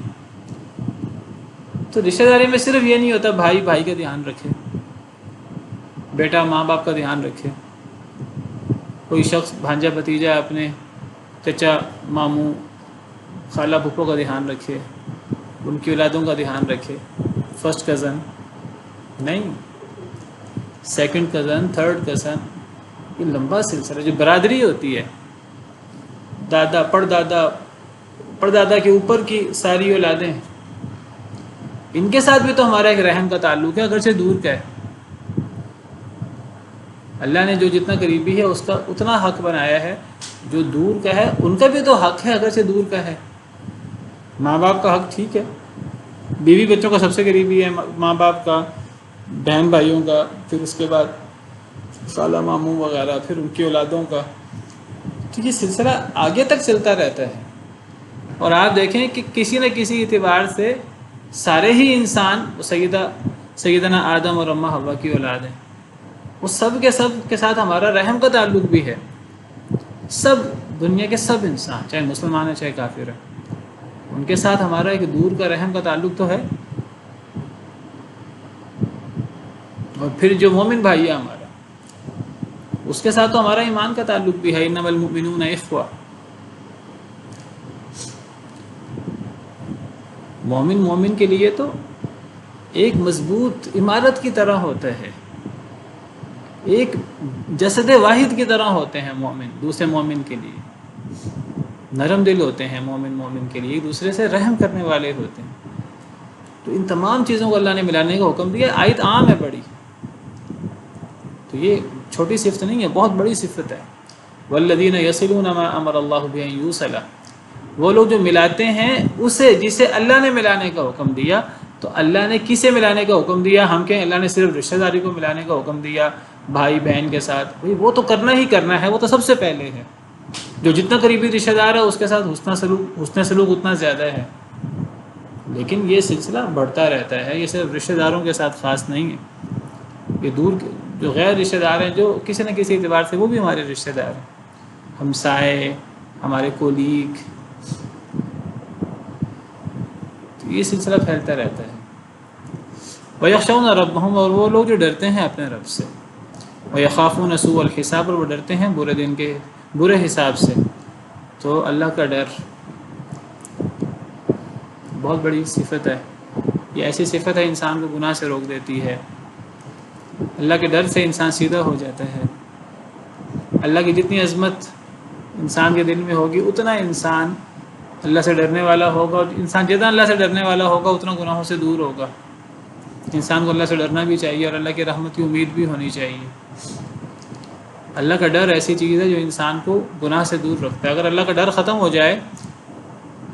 Speaker 1: تو رشتہ داری میں صرف یہ نہیں ہوتا بھائی بھائی کا دھیان رکھے، بیٹا ماں باپ کا دھیان رکھے، کوئی شخص بھانجا بھتیجا اپنے چچا ماموں خالہ پھپھو کا دھیان رکھے، ان کی اولادوں کا دھیان رکھے. فرسٹ کزن نہیں، سیکنڈ کزن، تھرڈ کزن، یہ لمبا سلسلہ جو برادری ہوتی ہے، دادا پردادا کے اوپر کی ساری اولادیں، ان کے ساتھ بھی تو ہمارا ایک رحم کا تعلق ہے، اگرچہ دور کا ہے. اللہ نے جو جتنا قریبی ہے اس کا اتنا حق بنایا ہے، جو دور کا ہے ان کا بھی تو حق ہے اگرچہ دور کا ہے. ماں باپ کا حق ٹھیک ہے، بیوی بچوں کا سب سے قریبی ہے، ماں باپ کا، بہن بھائیوں کا، پھر اس کے بعد خالہ ماموں وغیرہ، پھر ان کی اولادوں کا. تو یہ سلسلہ آگے تک چلتا رہتا ہے. اور آپ دیکھیں کہ کسی نہ کسی اعتبار سے سارے ہی انسان سیدنا آدم اور اماں حوا کی اولاد ہیں. وہ سب کے ساتھ ہمارا رحم کا تعلق بھی ہے. سب دنیا کے سب انسان، چاہے مسلمان ہیں چاہے کافر ہیں، ان کے ساتھ ہمارا ایک دور کا رحم کا تعلق تو ہے. اور پھر جو مومن بھائی ہے ہمارا، اس کے ساتھ تو ہمارا ایمان کا تعلق بھی ہے. انما المؤمنون اخوہ. مومن کے لیے تو ایک مضبوط عمارت کی طرح ہوتا ہے، ایک جسد واحد کی طرح ہوتے ہیں مومن. دوسرے مومن کے لیے نرم دل ہوتے ہیں، مومن کے لیے ایک دوسرے سے رحم کرنے والے ہوتے ہیں. تو ان تمام چیزوں کو اللہ نے ملانے کا حکم دیا. آیت عام ہے بڑی، تو یہ چھوٹی صفت نہیں ہے، بہت بڑی صفت ہے. والذین یصلون ما امر اللہ بہ ان یوصل. وہ لوگ جو ملاتے ہیں اسے جسے اللہ نے ملانے کا حکم دیا. تو اللہ نے کسے ملانے کا حکم دیا؟ ہم کہیں اللہ نے صرف رشتہ داری کو ملانے کا حکم دیا، بھائی بہن کے ساتھ. بھائی وہ تو کرنا ہی کرنا ہے، وہ تو سب سے پہلے ہے. جو جتنا قریبی رشتہ دار ہے اس کے ساتھ حسن سلوک اتنا زیادہ ہے. لیکن یہ سلسلہ بڑھتا رہتا ہے، یہ صرف رشتہ داروں کے ساتھ خاص نہیں ہے. یہ دور جو غیر رشتہ دار ہیں، جو کسی نہ کسی اعتبار سے وہ بھی ہمارے رشتہ دار ہیں، ہمسائے، ہمارے کولیگ. تو یہ سلسلہ پھیلتا رہتا ہے. وَيَخْشَوْنَ رَبَّهُمْ. اور وہ لوگ جو ڈرتے ہیں اپنے رب سے. وَيَخَافُونَ سُوءَ الْحِسَابِ. اور وہ ڈرتے ہیں برے دن کے برے حساب سے. تو اللہ کا ڈر بہت بڑی صفت ہے. یہ ایسی صفت ہے انسان کو گناہ سے روک دیتی ہے. اللہ کے ڈر سے انسان سیدھا ہو جاتا ہے. اللہ کی جتنی عظمت انسان کے دل میں ہوگی اتنا انسان اللہ سے ڈرنے والا ہوگا. اور انسان جتنا اللہ سے ڈرنے والا ہوگا اتنا گناہوں سے دور ہوگا. انسان کو اللہ سے ڈرنا بھی چاہیے اور اللہ کی رحمت کی امید بھی ہونی چاہیے۔ اللہ کا ڈر ایسی چیز ہے جو انسان کو گناہ سے دور رکھتا ہے۔ اگر اللہ کا ڈر ختم ہو جائے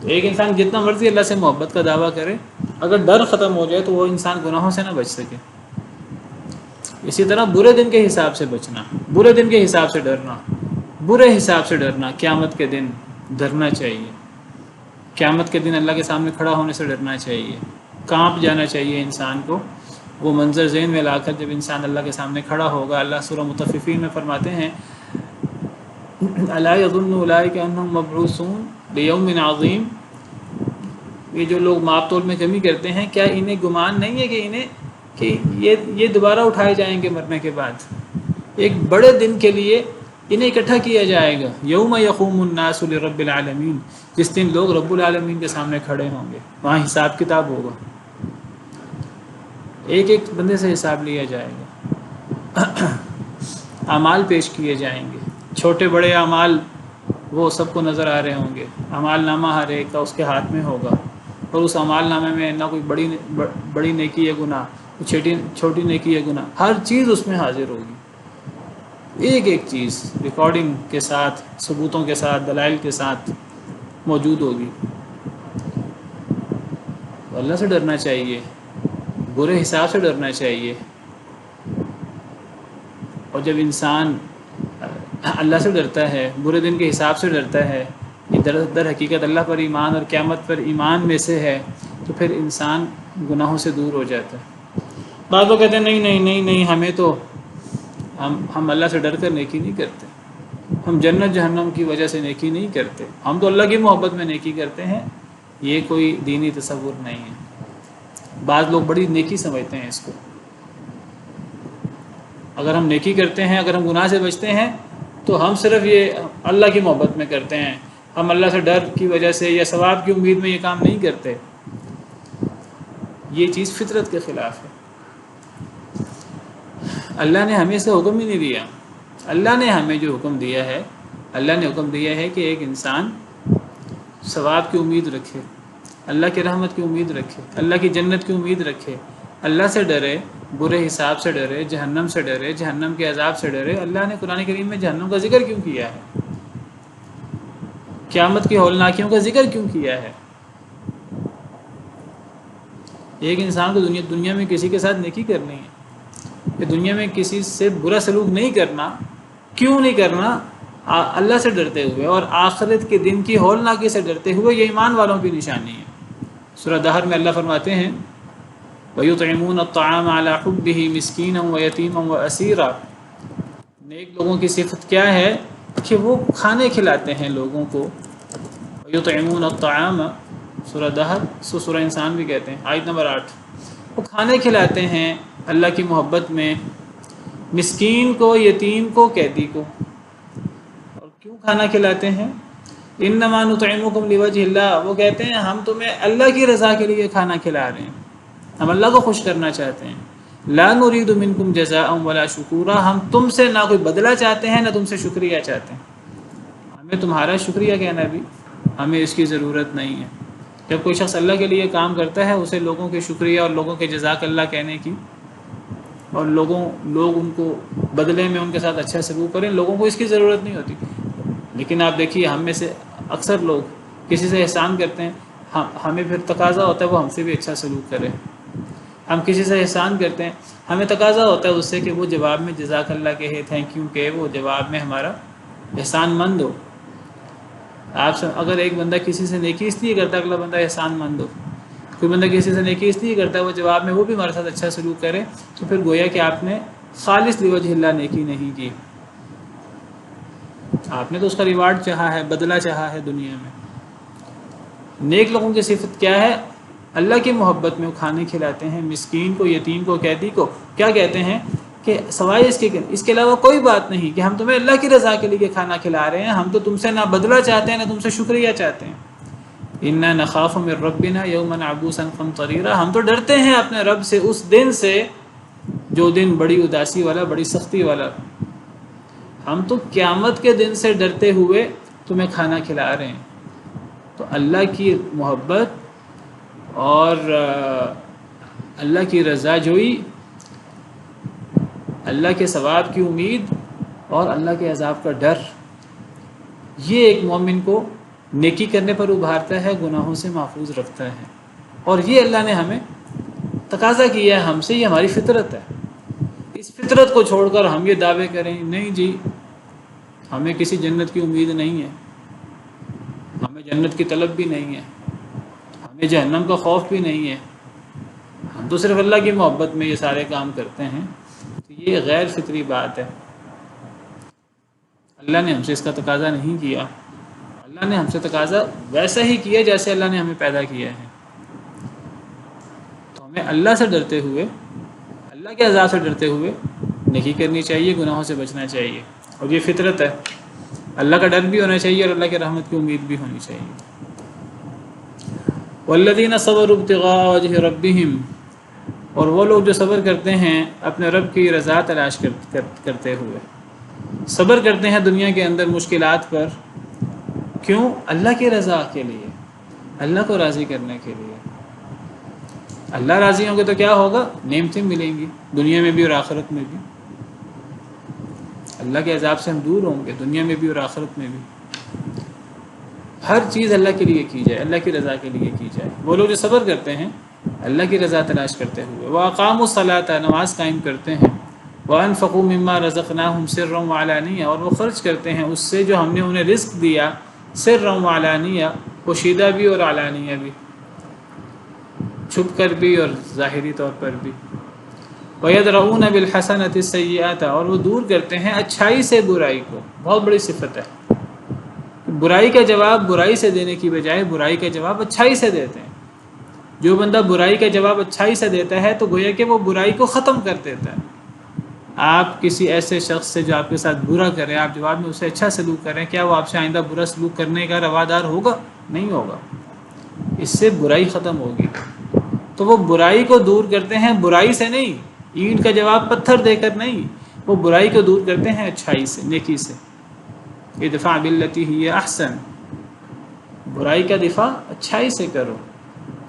Speaker 1: تو ایک انسان جتنا مرضی اللہ سے محبت کا دعویٰ کرے، اگر ڈر ختم ہو جائے تو وہ انسان گناہوں سے نہ بچ سکے۔ اسی طرح برے دن کے حساب سے بچنا، برے دن کے حساب سے ڈرنا، برے حساب سے ڈرنا، قیامت کے دن ڈرنا چاہیے، قیامت کے دن اللہ کے سامنے کھڑا ہونے سے ڈرنا چاہیے، کانپ جانا چاہیے انسان کو۔ وہ منظر ذہن میں لا کر جب انسان اللہ کے سامنے کھڑا ہوگا، اللہ سورہ مطففین میں فرماتے ہیں الا یظن اولئک انہم مبعوثون لیوم عظیم، یہ جو لوگ ماپ تول میں کمی کرتے ہیں، کیا انہیں گمان نہیں ہے کہ یہ دوبارہ اٹھائے جائیں گے مرنے کے بعد؟ ایک بڑے دن کے لیے انہیں اکٹھا کیا جائے گا، یوم یقوم الناس لرب العالمین، جس دن لوگ رب العالمین کے سامنے کھڑے ہوں گے، وہاں حساب کتاب ہوگا، ایک ایک بندے سے حساب لیا جائے گا، اعمال پیش کیے جائیں گے، چھوٹے بڑے اعمال وہ سب کو نظر آ رہے ہوں گے، اعمال نامہ ہر ایک کا اس کے ہاتھ میں ہوگا، اور اس اعمال نامے میں نہ کوئی بڑی نیکی ہے گناہ، چھوٹی نیکی ہے گناہ، ہر چیز اس میں حاضر ہوگی، ایک ایک چیز ریکارڈنگ کے ساتھ، ثبوتوں کے ساتھ، دلائل کے ساتھ موجود ہوگی۔ تو اللہ سے ڈرنا چاہیے، برے حساب سے ڈرنا چاہیے، اور جب انسان اللہ سے ڈرتا ہے، برے دن کے حساب سے ڈرتا ہے، یہ در حقیقت اللہ پر ایمان اور قیامت پر ایمان میں سے ہے، تو پھر انسان گناہوں سے دور ہو جاتا ہے۔ بعض لوگ کہتے ہیں نہیں ہمیں تو ہم اللہ سے ڈر کر نیکی نہیں کرتے، ہم جنت جہنم کی وجہ سے نیکی نہیں کرتے، ہم تو اللہ کی محبت میں نیکی کرتے ہیں۔ یہ کوئی دینی تصور نہیں ہے، بعض لوگ بڑی نیکی سمجھتے ہیں اس کو۔ اگر ہم نیکی کرتے ہیں، اگر ہم گناہ سے بچتے ہیں تو ہم صرف یہ اللہ کی محبت میں کرتے ہیں، ہم اللہ سے ڈر کی وجہ سے یا ثواب کی امید میں یہ کام نہیں کرتے۔ یہ چیز فطرت کے خلاف ہے، اللہ نے ہمیں سے حکم ہی نہیں دیا۔ اللہ نے ہمیں جو حکم دیا ہے، اللہ نے حکم دیا ہے کہ ایک انسان ثواب کی امید رکھے، اللہ کی رحمت کی امید رکھے، اللہ کی جنت کی امید رکھے، اللہ سے ڈرے، برے حساب سے ڈرے، جہنم سے ڈرے، جہنم کے عذاب سے ڈرے۔ اللہ نے قرآن کریم میں جہنم کا ذکر کیوں کیا ہے؟ قیامت کی ہولناکیوں کا ذکر کیوں کیا ہے؟ ایک انسان کو دنیا میں کسی کے ساتھ نیکی کرنی ہے، کہ دنیا میں کسی سے برا سلوک نہیں کرنا، کیوں نہیں کرنا؟ اللہ سے ڈرتے ہوئے اور آخرت کے دن کی ہولناکی سے ڈرتے ہوئے، یہ ایمان والوں کی نشانی ہے۔ سورہ دہر میں اللہ فرماتے ہیں وَيُطْعِمُونَ الطَّعَامَ عَلَى حُبِّهِ مِسْكِينًا وَيَتِيمًا وَأَسِيرًا، نیک لوگوں کی صفت کیا ہے کہ وہ کھانے کھلاتے ہیں لوگوں کو۔ وَيُطْعِمُونَ الطَّعَامَ، سورہ دہر، سورہ انسان بھی کہتے ہیں، آیت نمبر 8، وہ کھانے کھلاتے ہیں اللہ کی محبت میں، مسکین کو، یتیم کو، قیدی کو۔ اور کیوں کھانا کھلاتے ہیں؟ انما نطعمکم لوجہ اللہ، وہ کہتے ہیں ہم تمہیں اللہ کی رضا کے لیے کھانا کھلا رہے ہیں، ہم اللہ کو خوش کرنا چاہتے ہیں۔ لا نرید منکم جزاء ولا شکورا، ہم تم سے نہ کوئی بدلہ چاہتے ہیں، نہ تم سے شکریہ چاہتے ہیں، ہمیں تمہارا شکریہ کہنا بھی ہمیں اس کی ضرورت نہیں ہے۔ جب کوئی شخص اللہ کے لیے کام کرتا ہے، اسے لوگوں کے شکریہ اور لوگوں کے جزاک اللہ کہنے کی، اور لوگ ان کو بدلے میں ان کے ساتھ اچھا سلوک کریں، لوگوں کو اس کی ضرورت نہیں ہوتی۔ لیکن آپ دیکھیے، ہم میں سے اکثر لوگ کسی سے احسان کرتے ہیں، ہمیں پھر تقاضا ہوتا ہے وہ ہم سے بھی اچھا سلوک کرے۔ ہم کسی سے احسان کرتے ہیں، ہمیں تقاضا ہوتا ہے اس سے کہ وہ جواب میں جزاک اللہ کہے، تھینک یو کہے، وہ جواب میں ہمارا احسان مند ہو۔ آپ سے اگر ایک بندہ کسی سے نیکی اس لیے کرتا ہے اگلا بندہ احسان مند ہو، کوئی بندہ کسی سے نیکی اس لیے کرتا ہے وہ جواب میں وہ بھی ہمارے ساتھ اچھا سلوک کرے، تو پھر گویا کہ آپ نے خالص لوجہ اللہ نیکی نہیں کی، آپ نے تو اس کا ریوارڈ چاہا ہے، بدلہ چاہا ہے دنیا میں۔ نیک لوگوں کی صفت کیا ہے؟ اللہ کی محبت میں وہ کھانے کھلاتے ہیں مسکین کو، یتیم کو، قیدی کو۔ کیا کہتے ہیں کہ سوائے اس کے علاوہ کوئی بات نہیں کہ ہم تمہیں اللہ کی رضا کے لیے کھانا کھلا رہے ہیں، ہم تو تم سے نہ بدلہ چاہتے ہیں نہ تم سے شکریہ چاہتے ہیں۔ اِنَّا نَخَافُ مِن رَبِّنَا يَوْمًا عَبُوسًا قَمْطَرِيرًا، ہم تو ڈرتے ہیں اپنے رب سے اس دن سے جو دن بڑی اداسی والا، بڑی سختی والا۔ ہم تو قیامت کے دن سے ڈرتے ہوئے تمہیں کھانا کھلا رہے ہیں۔ تو اللہ کی محبت اور اللہ کی رضا جوئی، اللہ کے ثواب کی امید اور اللہ کے عذاب کا ڈر، یہ ایک مومن کو نیکی کرنے پر ابھارتا ہے، گناہوں سے محفوظ رکھتا ہے۔ اور یہ اللہ نے ہمیں تقاضا کیا ہے ہم سے، یہ ہماری فطرت ہے۔ اس فطرت کو چھوڑ کر ہم یہ دعوے کریں نہیں جی ہمیں کسی جنت کی امید نہیں ہے، ہمیں جنت کی طلب بھی نہیں ہے، ہمیں جہنم کا خوف بھی نہیں ہے، ہم تو صرف اللہ کی محبت میں یہ سارے کام کرتے ہیں، تو یہ غیر فطری بات ہے۔ اللہ نے ہم سے اس کا تقاضا نہیں کیا، اللہ نے ہم سے تقاضا ویسا ہی کیا جیسے اللہ نے ہمیں پیدا کیا ہے۔ تو ہمیں اللہ سے ڈرتے ہوئے، اللہ کے عذاب سے ڈرتے ہوئے نیکی کرنی چاہیے، گناہوں سے بچنا چاہیے، اور یہ فطرت ہے۔ اللہ کا ڈر بھی ہونا چاہیے اور اللہ کی رحمت کی امید بھی ہونی چاہیے۔ والذین صبروا ابتغاء وجہ ربہم، اور وہ لوگ جو صبر کرتے ہیں اپنے رب کی رضا تلاش کرتے ہوئے، صبر کرتے ہیں دنیا کے اندر مشکلات پر، کیوں؟ اللہ کی رضا کے لیے، اللہ کو راضی کرنے کے لیے۔ اللہ راضی ہوں گے تو کیا ہوگا؟ نعمتیں ملیں گی دنیا میں بھی اور آخرت میں بھی۔ اللہ کے عذاب سے ہم دور ہوں گے دنیا میں بھی اور آخرت میں بھی۔ ہر چیز اللہ کے لیے کی جائے، اللہ کی رضا کے لیے کی جائے۔ وہ لوگ جو صبر کرتے ہیں اللہ کی رضا تلاش کرتے ہوئے، وَأَقَامُوا الصَّلَاةَ، نماز قائم کرتے ہیں، وَأَنفَقُوا مِمَّا رَزَقْنَاهُمْ سِرًّا وَعَلَانِيَّةً، اور وہ خرچ کرتے ہیں اس سے جو ہم نے انہیں رزق دیا، سرًّا وعلانیہ، پوشیدہ بھی اور علانیہ بھی، چھپ کر بھی اور ظاہری طور پر بھی۔ وَيَدْرَؤُونَ بِالْحَسَنَةِ السَّيِّئَةَ، اور وہ دور کرتے ہیں اچھائی سے برائی کو۔ بہت بڑی صفت ہے، برائی کا جواب برائی سے دینے کی بجائے برائی کا جواب اچھائی سے دیتے ہیں۔ جو بندہ برائی کا جواب اچھائی سے دیتا ہے تو گویا کہ وہ برائی کو ختم کر دیتا ہے۔ آپ کسی ایسے شخص سے جو آپ کے ساتھ برا کرے، آپ جواب میں اسے اچھا سلوک کریں، کیا وہ آپ سے آئندہ برا سلوک کرنے کا روادار ہوگا؟ نہیں ہوگا، اس سے برائی ختم ہوگی۔ تو وہ برائی کو دور کرتے ہیں، برائی سے نہیں، اینٹ کا جواب پتھر دے کر نہیں، وہ برائی کو دور کرتے ہیں اچھائی سے، نیکی سے۔ ادفع باللتی ہی احسن، برائی کا دفاع اچھائی سے کرو۔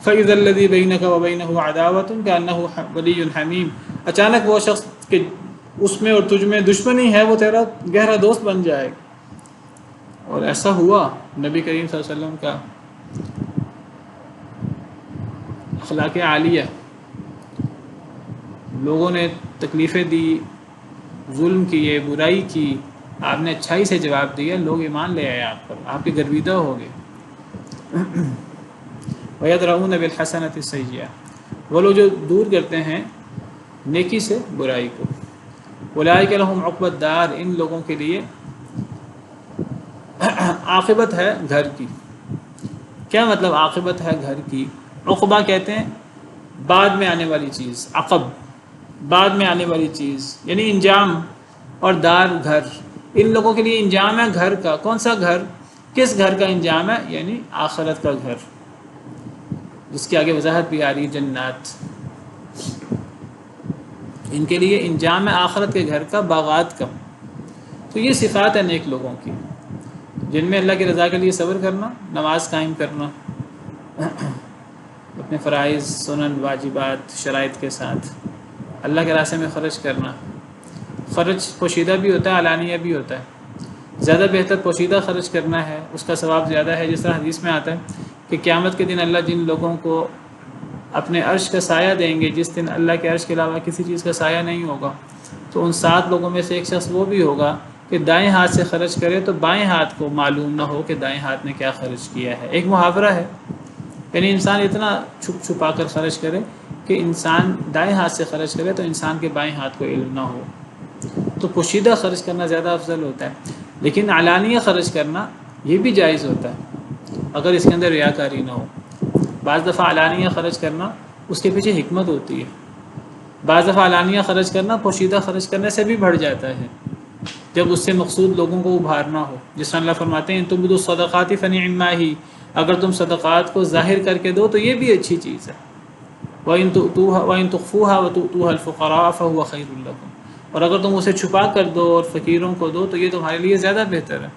Speaker 1: فَإِذَا الَّذِي بَيْنَكَ وَبَيْنَهُ عَدَاوَةٌ كَأَنَّهُ وَلِيٌّ حَمِيمٌ، اچانک وہ شخص کہ اس میں اور تجھ میں دشمنی ہے وہ تیرا گہرا دوست بن جائے گا۔ اور ایسا ہوا، نبی کریم صلی اللہ علیہ وسلم کا اخلاق عالیہ، لوگوں نے تکلیفیں دی، ظلم کیے، برائی کی، آپ نے اچھائی سے جواب دیا، لوگ ایمان لے آئے آپ پر، آپ کے گرویدہ ہو گئے۔ وَيَدْرَؤُونَ بِالْحَسَنَةِ السَّيِّئَةَ، وہ لوگ جو دور کرتے ہیں نیکی سے برائی کو۔ اولئک لہم عقبی الدار، ان لوگوں کے لیے عاقبت ہے گھر کی۔ کیا مطلب عاقبت ہے گھر کی؟ عقبہ کہتے ہیں بعد میں آنے والی چیز، عقب بعد میں آنے والی چیز، یعنی انجام، اور دار گھر، ان لوگوں کے لیے انجام ہے گھر کا۔ کون سا گھر؟ کس گھر کا انجام ہے؟ یعنی آخرت کا گھر، جس کی آگے وضاحت بھی آ رہی ہے، جنات۔ ان کے لیے انجام ہے آخرت کے گھر کا، باغات کا۔ تو یہ صفات ہے نیک لوگوں کی، جن میں اللہ کی رضا کے لیے صبر کرنا، نماز قائم کرنا، اپنے فرائض، سنن، واجبات، شرائط کے ساتھ اللہ کے راستے میں خرچ کرنا۔ خرچ پوشیدہ بھی ہوتا ہے، علانیہ بھی ہوتا ہے۔ زیادہ بہتر پوشیدہ خرچ کرنا ہے، اس کا ثواب زیادہ ہے، جس طرح حدیث میں آتا ہے کہ قیامت کے دن اللہ جن لوگوں کو اپنے عرش کا سایہ دیں گے، جس دن اللہ کے عرش کے علاوہ کسی چیز کا سایہ نہیں ہوگا، تو ان 7 لوگوں میں سے ایک شخص وہ بھی ہوگا کہ دائیں ہاتھ سے خرچ کرے تو بائیں ہاتھ کو معلوم نہ ہو کہ دائیں ہاتھ نے کیا خرچ کیا ہے۔ ایک محاورہ ہے، یعنی انسان اتنا چھپ چھپا کر خرچ کرے کہ انسان دائیں ہاتھ سے خرچ کرے تو انسان کے بائیں ہاتھ کو علم نہ ہو۔ تو پوشیدہ خرچ کرنا زیادہ افضل ہوتا ہے، لیکن علانیہ خرچ کرنا یہ بھی جائز ہوتا ہے اگر اس کے اندر ریاکاری نہ ہو۔ بعض دفعہ علانیہ خرچ کرنا اس کے پیچھے حکمت ہوتی ہے، بعض دفعہ علانیہ خرچ کرنا پوشیدہ خرچ کرنے سے بھی بڑھ جاتا ہے، جب اس سے مقصود لوگوں کو ابھارنا ہو۔ جس طرح اللہ فرماتے ہیں تبدوا الصدقات فنعما ہی، اگر تم صدقات کو ظاہر کر کے دو تو یہ بھی اچھی چیز ہے۔ وَإِن تُخْفُوهَا وَتُؤْتُوهَا الْفُقَرَاءَ فَهُوَ خَيْرٌ لَكُمْ، اور اگر تم اسے چھپا کر دو اور فقیروں کو دو تو یہ تمہارے لیے زیادہ بہتر ہے۔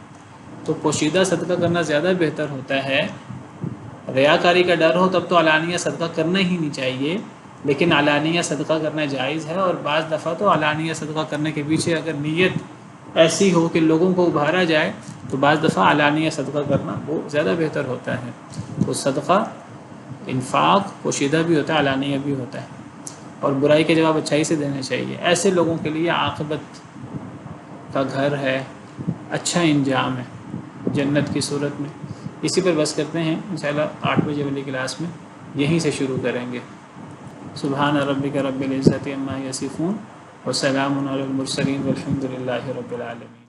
Speaker 1: تو پوشیدہ صدقہ کرنا زیادہ بہتر ہوتا ہے۔ ریاکاری کا ڈر ہو تب تو علانیہ صدقہ کرنا ہی نہیں چاہیے، لیکن علانیہ صدقہ کرنا جائز ہے، اور بعض دفعہ تو علانیہ صدقہ کرنے کے پیچھے اگر نیت ایسی ہو کہ لوگوں کو ابھارا جائے تو بعض دفعہ علانیہ صدقہ کرنا وہ زیادہ بہتر ہوتا ہے۔ تو صدقہ انفاق پوشیدہ بھی ہوتا ہے، علانیہ بھی ہوتا ہے، اور برائی کے جواب اچھائی سے دینا چاہیے۔ ایسے لوگوں کے لیے عاقبت کا گھر ہے، اچھا انجام ہے جنت کی صورت میں۔ اسی پر بس کرتے ہیں، انشاءاللہ 8 بجے والی کلاس میں یہیں سے شروع کریں گے۔ سبحان ربک رب العزت عما یصفون وسلام علی المرسلین والحمد للہ رب العالمین۔